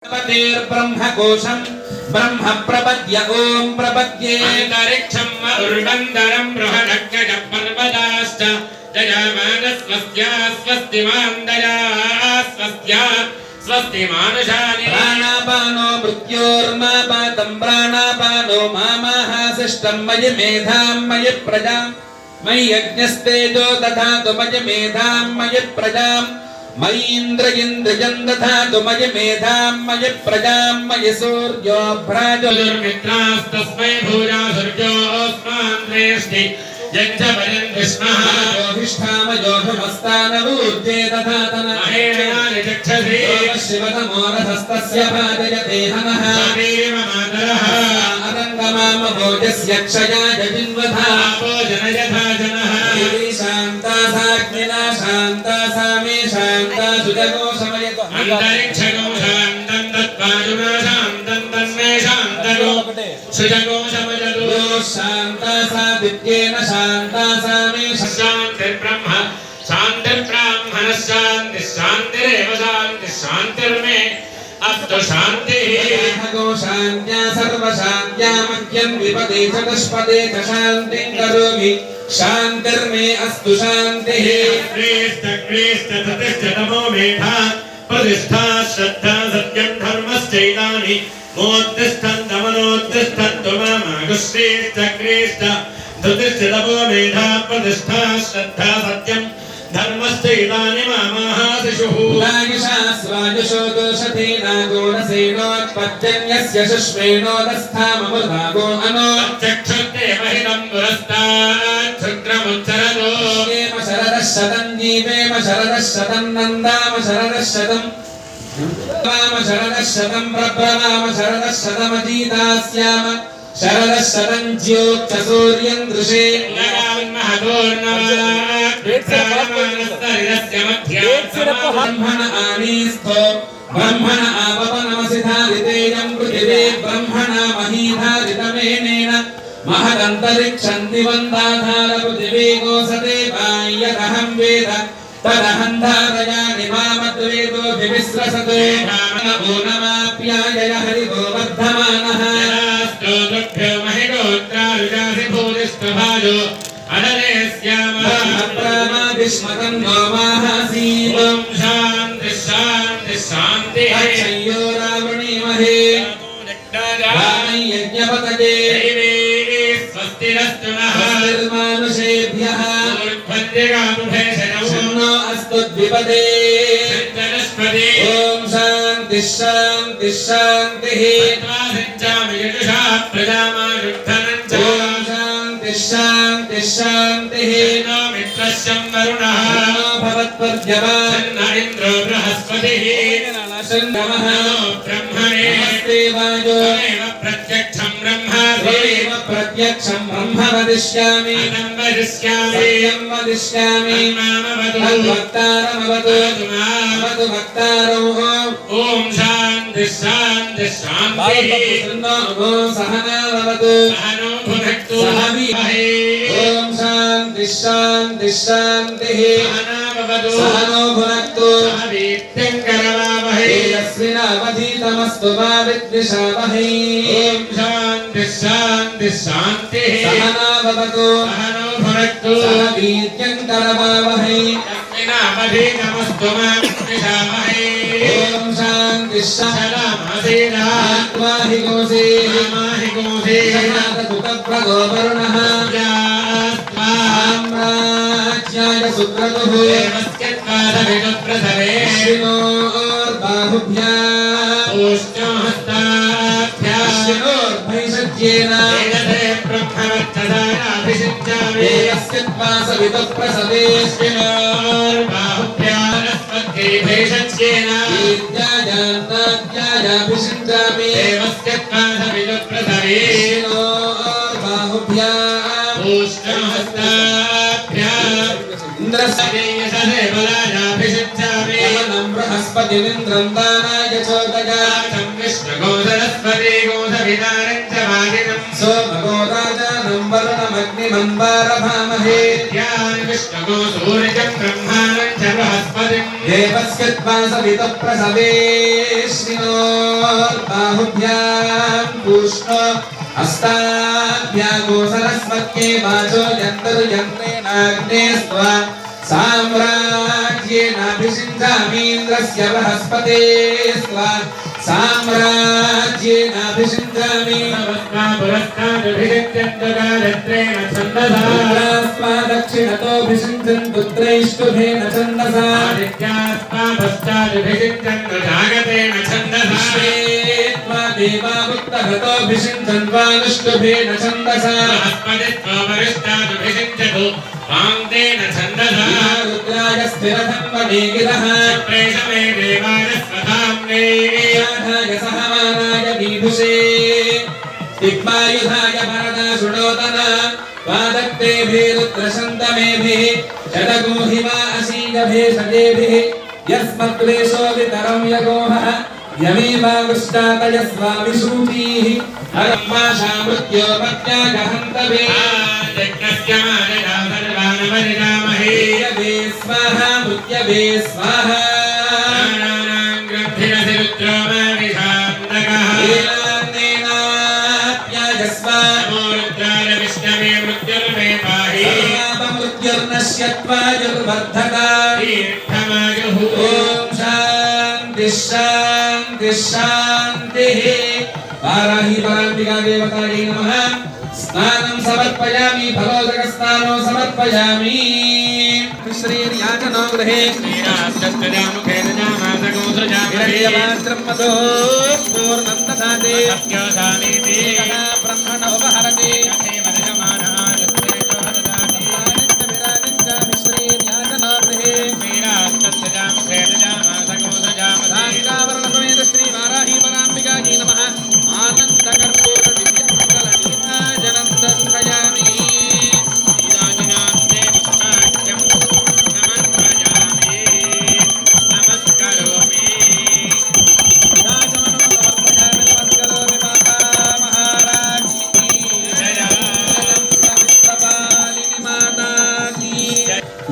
ब्रह्मकोशं ब्रह्म प्रपद्य ओम प्रपद्ये अंतरिक्षं उर्वन्दरं बृहदग्गज पर्वताश्च जयमानस्वस्या स्वस्तिमान्दया स्वस्या स्वस्तिमानुषानि प्राणापानो मृत्योर्मापातं प्राणापानो मामाहासिष्टं मयि मेधां मयि प्रजां मयि यज्ञस्तेजो दधातु मयि मेधां मयि प्रजां मयि इन्द्रयं दधातु मयि मेधां मयि प्रजां मयि सूर्यो भ्राजोर्मित्रास्तस्मै भूया सूर्योऽस्मान् द्वेष्टि यज्ञ वयं विष्णः योभिष्ठामयोभिमस्तानवूर्जे दधातन महेणानि चक्षसे शिवतमोरथस्तस्य भाजयते हनः देव मातरः अरङ्गमामभोजस्य क्षयाय जिन्वथा भोजन यथा जनः शान्ता साग्निना शान्ता सा मे शान्ता सुजगो समयतो अन्तरिक्षगो शान्तं तत्त्वाजुना शान्तं तन्मे शान्तगो सुजगो समयतो शान्ता सा दिव्येन शान्ता सा मे शान्तिर्ब्रह्म शान्तिर्ब्राह्मणः शान्तिः शान्तिरेव शान्तिः शान्तिर्मे अस्तु शान्तिः गो शान्त्या सर्वशान्त्या मह्यं विपदे चतुष्पदे च शान्तिं करोमि शान्तिर्मे अस्तु शान्तिः क्लेष्टतमो मेधा प्रतिष्ठा श्रद्धा सत्यं धर्मश्चैतानि मोत्तिष्ठन् दमनोत्तिष्ठन्तु मामागुश्रेष्ठ धृतिष्ठतमो मेधा प्रतिष्ठा श्रद्धा सत्यं धर्मश्चैतानि मामाहासिषुः नागिशास्वायुषो दोषते नागोरसेनोत्पद्यन्यस्य शुष्मेणोदस्थाममुदागो अनो चक्षुर्देवहितं पुरस्तात् क्षुद्रमुच्चरतो जीवेम शरदः शतं जीवेम शरदः शतं नन्दाम शरदः शतं वाम शरदः शतं प्रब्रवाम शरदः शतमजीतास्याम शरदः शतं ज्योत्स सूर्यं दृशे ब्रह्मण आनीस्थो ब्रह्मण आवपनमसिधारितेयं पृथिवे ब्रह्मण महीधारितमेनेन महदन्तरिक्षं दिवन्दाधार पृथिवी गोसते वाय्यदहं वेद तदहं धारयामि मामद्वेदोऽभिविस्रसते नमो नमाप्यायय हरिवो वर्धमानः स्तोत्रभ्यो महिगोत्रायुजासि भूरिष्ठभाजो अदरे स्यामः नो माहासीव ॐ शान्ति शान्ति शान्तिः अक्षय्यो रावणीमहे रामै यज्ञपतये स्वस्तिरस्तु नः निर्मानुषेभ्यः शन्नो अस्तु द्विपदे वनस्पति ॐ शान्तिः शान्तिः शान्तिः प्रजामायुद्धनञ्च ॐ शान्तिः शान्तिः शान्तिः नो मित्रस्यं वरुणः नो भवत्पर्यवा न इन्द्रो बृहस्पतिः नमः ब्रह्मणे नमस्ते वायो त्वमेव प्रत्यक्षं ब्रह्मासि त्वमेव प्रत्यक्षं ब्रह्म वदिष्यामि अहं वदिष्यामि सत्यं वदिष्यामि तन्मामवतु तद्वक्तारमवतु अवतु वक्तारौ ॐ शान्ति शान्ति शान्तिः ॐ सहनावतु सहनो भुनक्तु सह वीमहे ॐ शान्तिः शान्तिः शान्तिः सहनाववतु सहनो भुनक्तु सह वीत्यं करवावहै यस्मिनावधीतमस्तु मा विद्विषावहै ॐ शान्ति शान्ति शान्तिः सहनावतु सहनो भुनक्तु सह वीर्यं करवावहै यस्मिनावधीतमस्तु मा विद्विषावहै ॐ शान्तिः सलामसेना शान्तिः गोसे माहिकोसे सुतप्रगो वरुणः साम्राज्याय सुक्रतुः देवस्यत्पादविदुप्रसवे अश्विनोर्बाहुभ्याम् ओष्णोहस्ताभ्याम् अश्विनोर्भैषज्येन वेदसे ब्रह्मवत्सदायाभिषिञ्चामि देवस्यत्पासविदुप्रसवे अश्विनोर्बाहुभ्यामस्मद्भिषज्येन वीर्यायान्नाद्यायाभिषिञ्चामि देवस्यत्पादविदुप्रसवे अश्विनोर्बाहुभ्याम् ओष्णोहस्ताभ्याम् इन्द्रस्य यशसे बलायाभिषिञ्चामि यमनं बृहस्पतिमिन्द्रं दानाय चोदयातं विष्णुगोधरस्पति गोधविदारं च वादिनं सोमगो राजानं वरुणमग्नि मंवारभामहे यान् विष्णुगो सूर्यं ब्रह्माणं च बृहस्पतिं देवस्य त्वा सवितः प्रसवेश्विनोर्बाहुभ्यां पूष्णो अस्ताभ्यागो सरस्वत्ये वाचो यन्तर्यन्त्रेणाग्ने स्वा साम्राज्येनाभिषिञ्चामीन्द्रस्य बृहस्पते स्वा साम्राज्येनाभिषिञ्चामि पुरस्तादभिषिञ्चन्तकालत्रेण छन्दसा स्वा दक्षिणतोऽभिषिञ्चन् पुत्रैष्टुभेन छन्दसा आदित्यास्मा पश्चादभिषिञ्चन् जागतेन छन्दसा त्वा देवावृत्तगतोऽभिषिञ्चन् वानुष्टुभेन छन्दसा बृहस्पतित्वपरिष्टादभिषिञ्चतु वाङ्तेन छन्दसा रुद्राय स्थिरधं वने गिरः प्रेषमे देवाय स्वधाम्ने य सहमानाय मीधुषे दिग्मायुधाय भरदा शृणोतन वादत्तेभिः रुद्रशन्तमेभिः षडगोहिमा अशीगभेषजेभिः यस्मद्वेषो वितरं यगोहः यमेवागुष्टातयस्वामिषूतीः हरं माशामृत्यो मत्यागहन्तवे यज्ञस्य मानदा सर्वानवरिदामहे मृत्यवे स्वाहा मृत्यवे स्वाहा शांति शांति पाराहि परांबिका देवतायै नमः स्नानं समर्पयामि फलोदकस्नानो समर्पयामि श्रीर्याचनो गृहे श्रीराजस्तजामुखेन जामासगो सृजामहे हिरण्यपात्रं मतो पूर्णं ददाति सत्योसानीति कदा ब्रह्मणो उपहरति तथैव दशमानः यस्तेजो ददाति आदित्यविराजञ्च श्रीर्याचनो गृहे श्रीराजस्तजामुखेन जामासगो सृजामहे शान्तावरणसमेत श्रीवाराही पराम्बिकायै नमः आनन्दकर्पूर दिव्यमङ्गलनीराजनं दर्शयामि श्रीराजनाथ्ये विष्णाख्यं नमस्करोमि नमस्करोमि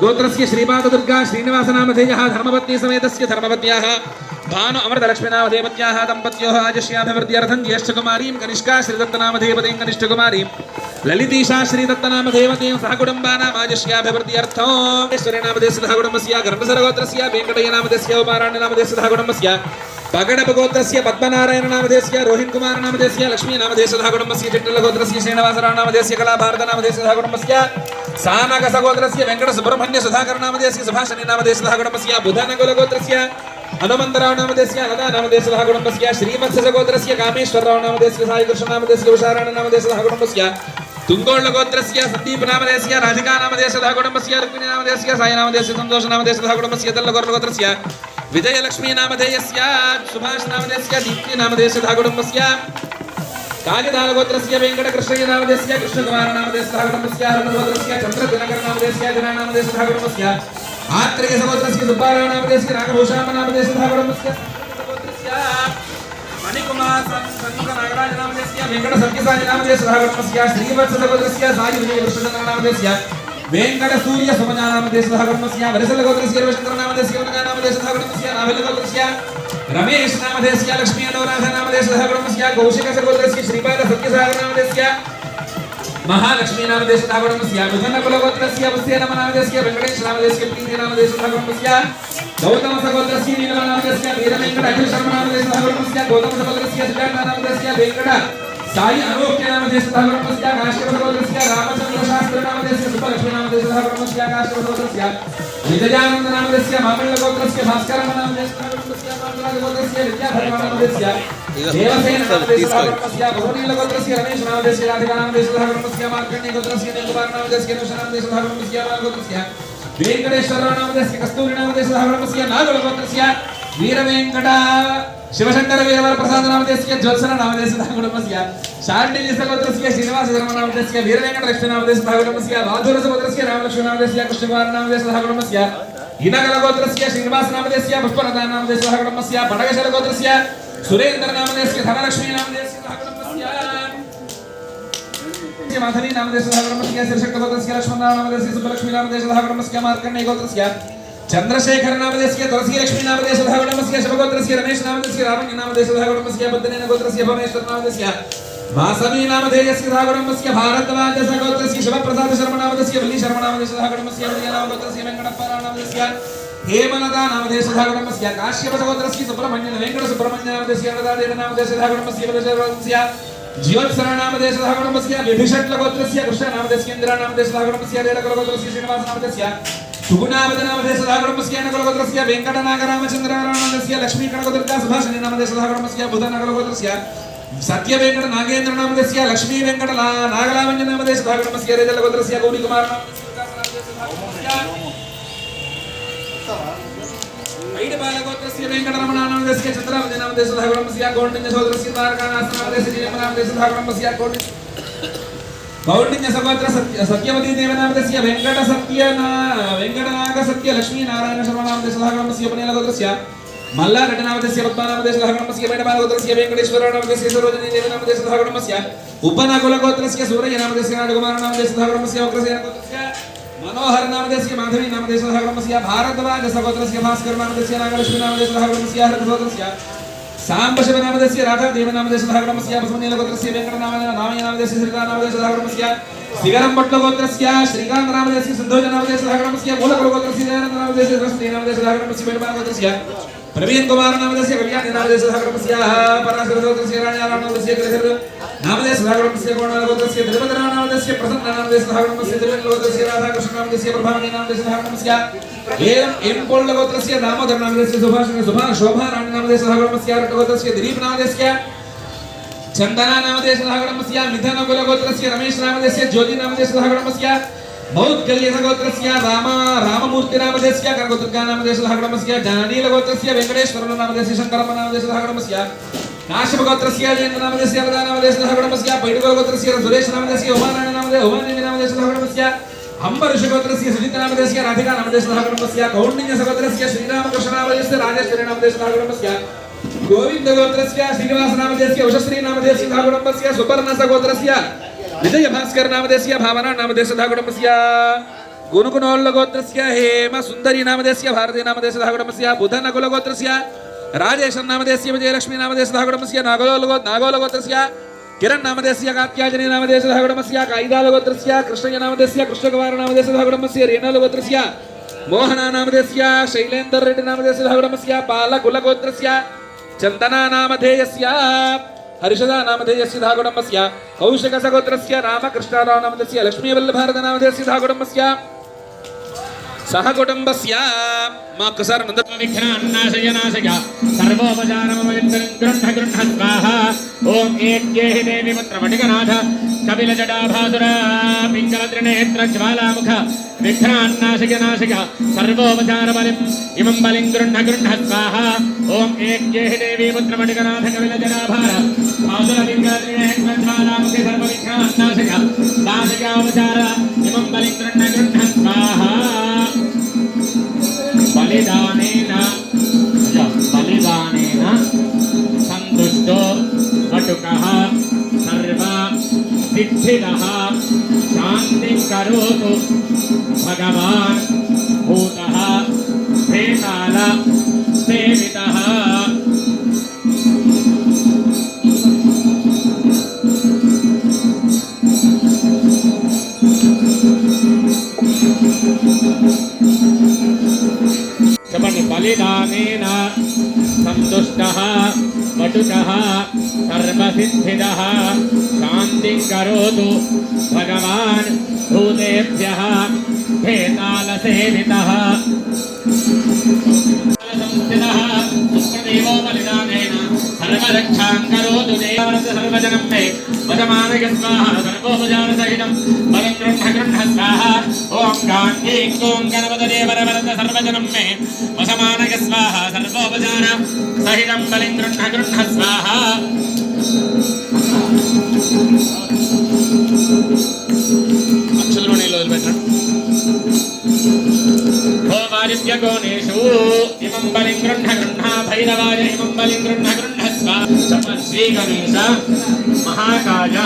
गोत्रस्य श्रीपाद दुर्गा श्रीनिवास नामधेयः धर्मपत्नी समेतस्य धर्मपत्न्याः भानु अमृतलक्ष्मीनामधेयपत्याः दम्पत्योः आजस्याभिवृद्ध्यर्थं ज्येष्ठकुमारीं कनिष्का श्रीदत्तनामधेयपतीं कनिष्ठकुमारीं ललितीशा श्रीदत्तनामधेयपतीं सहकुटुम्बानाम् आजस्याभिवृद्ध्यर्थं ईश्वरीनामधेयस्य सहकुटुम्बस्य गर्भसरगोत्रस्य वेङ्कटय्यनामधेयस्य उपाराण्यनामधेयस्य सहकुटुम्बस्य पगडपगोत्रस्य पद्मनारायणनामधेयस्य रोहिणकुमारनामधेयस्य लक्ष्मीनामधेयस्य सहकुटुम्बस्य चिट्टलगोत्रस्य श्रीनिवासरावनामधेयस्य कलाभारतनामधेयस्य सहकुटुम्बस्य सानगसगोत्रस्य वेङ्कटसुब्रह्मण्य सुधाकरनामधेयस्य सुभाषणीनामधेयस्य सहकुटुम्बस्य बुधनकुलगोत्रस्य हनुमन्तरावनामधेयस्य लतानामधेयस्य सहकुटुम्बस्य श्रीवत्सगोत्रस्य कामेश्वररावनामधेयस्य साईकृष्णनामधेयस्य उषाराणनामधेयस्य सहकुटुम्बस्य तुङ्गोळ्ळगोत्रस्य सन्दीपनामधेयस्य राधिकानामधेयस्य सहकुटुम्बस्य रुक्मिणीनामधेयस्य साईनामधेयस्य सन्तोषनामधेयस्य सहकुटुम्बस्य तल्लगोर्लगोत्रस्य विजयलक्ष्मीनामधेयस्य सुभाषनामधेयस्य दीप्तिनामधेयस्य सहकुटुम्बस्य कालिदालगोत्रस्य वेङ्कटकृष्णय्यनामधेयस्य कृष्णकुमारनामधेयस्य सहकुटुम्बस्य हरणगोत्रस्य चन्द्रदिनकरनामधेयस्य जनानामधेयस्य सहकुटुम्बस्य आत्रेयसगोत्रस्य सुब्बारावनामधेयस्य नागभूषामनामधेयस्य सहकुटुम्बस्य गोत्रस्य मणिकुमारसन्मुखनागराजनामधेयस्य वेङ्कटसत्यसायनामधेयस्य सहकुटुम्बस्य श्रीवत्सगोत्रस्य सायुविजयकृष्णचन्द्रनामधेयस्य वेङ्कटसूर्यसुमनामधेयस्य सहकुटुम्बस्य वरिसलगोत्रस्य रविचन्द्रनामधेयस्य वनकानामधेयस्य सहकुटुम्बस्य नाभिलगोत्रस्य रमेशनामधेयस्य लक्ष्मीअनुराधनामधेयस्य सहकुटुम्बस्य कौशिकसगोत्रस्य श्रीपादसत्यसागरनामधेयस्य महालक्ष्मीनामधेयस्य सहकुटुम्बस्य बुधनकुलगोत्रस्य वत्सेनमनामधेयस्य वेङ्कटेशनामधेयस्य प्रीतिनामधेयस्य सहकुटुम्बस्य गौतमसगोत्रस्य नीलमनामधेयस्य वीरवेङ्कटअखिलशर्मनामधेयस्य सहकुटुम्बस्य गौतमसगोत्रस्य सुजातानामधेयस्य वेङ्कट साई अनोख्यनामधेयस्य सहकुटुम्बस्य काश्यपसगोत्रस्य रामचन्द्रशास्त्रनामधेयस्य सुब्बलक्ष्मीनामधेयस्य सहकुटुम्बस्य काश्यपसगोत्रस्य विजयानन्दनामधेयस्य मामल्लगोत्रस्य भास्करनामधेयस्य सहकुटुम्बस्य मामल्लगोत्रस्य विद्याधरनामधेयस्य देवसेननामधेयस्य सहकुटुम्बस्य बहुनीलगोत्रस्य रमेशनामधेयस्य राधिकानामधेयस्य सहकुटुम्बस्य मार्कण्डेयगोत्रस्य नीलकुमारनामधेयस्य कृष्णनामधेयस्य सहकुटुम्बस्य मालगोत्रस्य वेङ्कटेश्वरनामधेयस्य कस्तूरिनामधेयस्य सहकुटुम्बस्य नागलगोत्रस्य वीरवेङ्कट शिवशंकर वीरवरप्रसादनामधेयस्य ज्योत्सननामधेयस्य सहकुटुम्बस्य शाण्डिल्यसगोत्रस्य श्रीनिवासधर्मनामधेयस्य वीरवेङ्कटलक्ष्मीनामधेयस्य सहकुटुम्बस्य माधुरसगोत्रस्य रामलक्ष्मीनामधेयस्य कृष्णकुमारनामधेयस्य सहकुटुम्बस्य हिनगलगोत्रस्य श्रीनिवासनामधेयस्य पुष्पलतानामधेयस्य सहकुटुम्बस्य पडगशलगोत्रस्य सुरेन्द्रनामधेयस्य धनलक्ष्मीनामधेयस्य सहकुटुम्बस्य माधवी नामदेश धागणमस्य श्रीशक्तगोत्रस्य लक्ष्मणराव नामदेश सुब्बलक्ष्मी नामदेश धागणमस्य मार्कण्डेय गोत्रस्य चंद्रशेखर नामदेश तुलसी लक्ष्मी नामदेश धागणमस्य शिवगोत्रस्य रमेश नामदेश रामण्य नामदेश धागणमस्य बद्धनेन गोत्रस्य भवेश्वर नामदेश वासवी नामधेयस्य धागणमस्य भारद्वाज गोत्रस्य शिवप्रसाद शर्मा नामदेश वल्ली शर्मा नामदेश धागणमस्य नाम गोत्रस्य वेंकटप्पा नामदेश हेमलता नामदेश धागणमस्य काश्यप गोत्रस्य सुब्रह्मण्य वेंकट सुब्रह्मण्य नामदेश अनदादेव नामदेश धागणमस्य वल्लशर्वस्य जीवत्सर नामदेश धागणमस्य विभिषट्ल गोत्रस्य कृष्ण नामदेश इंद्र नामदेश धागणमस्य रेलकुल गोत्रस्य श्रीनिवास नामदेश सुगुणावद नामदेश धागणमस्य नकुल गोत्रस्य वेंकटनाग रामचंद्र नामदेश लक्ष्मी कनकदुर्गा सुभाषिनी नामदेश धागणमस्य बुध नकुल गोत्रस्य सत्य वेंकट नागेंद्र नामदेश लक्ष्मी वेंकट नागलावण्य नामदेश धागणमस्य रेलकुल गोत्रस्य गौरी कुमार नामदेश गोत्रस्य वेंकटरमण नामदेश चंद्रावती नामदेश धागणमस्य गौंडिन्य सोदरस्य तारकानाथ नामदेश जीवन नामदेश धागणमस्य गौंडिन्य सगोत्र सत्यवती देव नामदेश वेंकटनाग सत्य लक्ष्मी नारायण शर्मा नामदेश धागणमस्य उपनेल गोत्रस्य मल्लारेड्डी नामदेश पद्मा नामदेश धागणमस्य मेडबाल गोत्रस्य वेंकटेश्वर नामदेश सरोजिनी देवी नामदेश धागणमस्य उपनकुल गोत्रस्य सूर्य नामदेश राजकुमार नामदेश धागणमस्य अग्रसेन गोत्रस्य मनोहर नामदेश माधवी नामदेश धागणमस्य भारद्वाज सगोत्रस्य भास्कर नामदेश नागलक्ष्मी नामदेश धागणमस्य हरगोत्रस्य सांबशिव नामदेश राधा देव नामदेश धागणमस्य बसवनील गोत्रस्य वेंकट नामदेश श्रीका नामदेश धागणमस्य सिगरम भट्ट गोत्रस्य श्रीकांत नामदेश सिद्धोज नामदेश धागणमस्य मूलकुल गोत्रस्य दयानंद नामदेश रश्मि नामदेश धागणमस्य मेडबाल गोत्रस्य प्रवीण कुमार नामदेश कल्याणी नामदेश धागणमस्य पराशर गोत्रस्य राजा नामदेश ग्रहर नामदेश धागणमस्य कोणाल गोत्रस्य देवदरा नामदेश प्रसन्न नामदेश धागणमस्य देवेंद्र गोत्रस्य राधा कृष्ण नामदेश प्रभावनी नामदेश धागणमस्य एम पोल्ल गोत्रस्य दामोदर नामदेश सुभाष शोभा राणी नामदेश धागणमस्य रट गोत्रस्य दिलीप नामदेश चंदना नामदेश धागणमस्य मिथुन कुल गोत्रस्य रमेश नामदेश ज्योति नामदेश धागणमस्य मौद्गल्य गोत्रस्य राममूर्ति नामदेश कर्गोत्रका नामदेश धागणमस्य जानील गोत्रस्य वेंकटेश्वर नामदेश शंकरम नामदेश धागणमस्य काश्यप गोत्रस्य जयंत नामदेश वरदा नामदेश धागणमस्य पैडुगोल गोत्रस्य सुरेश नामदेश उमानारायण नामदेश उमादेवी नामदेश धागणमस्य अंबरीष गोत्रस्य सुजित नामदेश राधिका नामदेश धागणमस्य कौंडिन्य गोत्रस्य श्रीरामकृष्ण नामदेश राजेश्वरी नामदेश धागणमस्य गोविंद गोत्रस्य श्रीनिवास नामदेश उषश्री नामदेश धागणमस्य सुपर्ण गोत्रस्य विजय भास्कर नामदेश भावना नामदेश धागणमस्य गुणगुणोल्ल गोत्रस्य हेम सुंदरी नामदेश भारती नामदेश धागणमस्य बुधन कुल गोत्रस्य राजेश नामदेश विजयलक्ष्मी नामदेश धागणमस्य नागोल गोत्रस्य किरण नामदेश कात्याजनी नामदेश धागणमस्य काइदाल गोत्रस्य कृष्णय नामदेश कृष्णकुमार नामदेश धागणमस्य रेणल गोत्रस्य मोहना नामदेश शैलेंद्र रेड्डी नामदेश धागणमस्य पालकुल गोत्रस्य चंदना नामधेयस्य हर्षदा नामधेयस्य धागणमस्य कौशिक गोत्रस्य रामकृष्णराव नामदेश लक्ष्मी वल्लभारत नामदेश धागणमस्य सह कुटुंबस्य माकसर नंद विघ्नान्नाशयनाशय सर्वोपचारमविन्दं गृह्ण स्वाहा ओम एकैहि देवी पुत्रमणिकनाथ कपिलजटाभासुरा पिङ्गलत्रिनेत्र ज्वालामुख विघ्नान्नाशयनाशय सर्वोपचारबलिम् इमं बलिं गृह्ण स्वाहा ओम एकैहि देवी पुत्रमणिकनाथ कपिलजटाभार भासुरा पिङ्गलत्रिनेत्र ज्वालामुख सर्वविघ्नान्नाशय नाशयोपचार इमं बलिं गृह्ण स्वाहा बलिदानेन संतुष्टो वटुकः सर्व सिद्धिदः शान्तिं करोतु भगवान् भूतः प्रेताल सेवितः बलिदानेन संतुष्टः वटुकः सर्वसिद्धिदः शान्तिं करोतु भगवान् भूतेभ्यः भेतालसेवितः संस्थितः सुप्रदेवो बलिदानेन सर्वरक्षां करोतु देवस्य सर्वजनं मे वदमानय स्वाहा सर्वोपचारसहितं बलं गृह्ण स्वाहा ओं गान्धी ओं गणपतदेवरवरद सर्वजनं मे वसमानय स्वाहा सर्वोपचार सहितं बलिं गृह्ण स्वाहा अक्षरमणिలో వదిలిపెట్టండి कोणेशु इमं बलिं गृह्ण भैरवाय इमं बलिं गृह्ण स्वाहा श्री गणेश महाकाय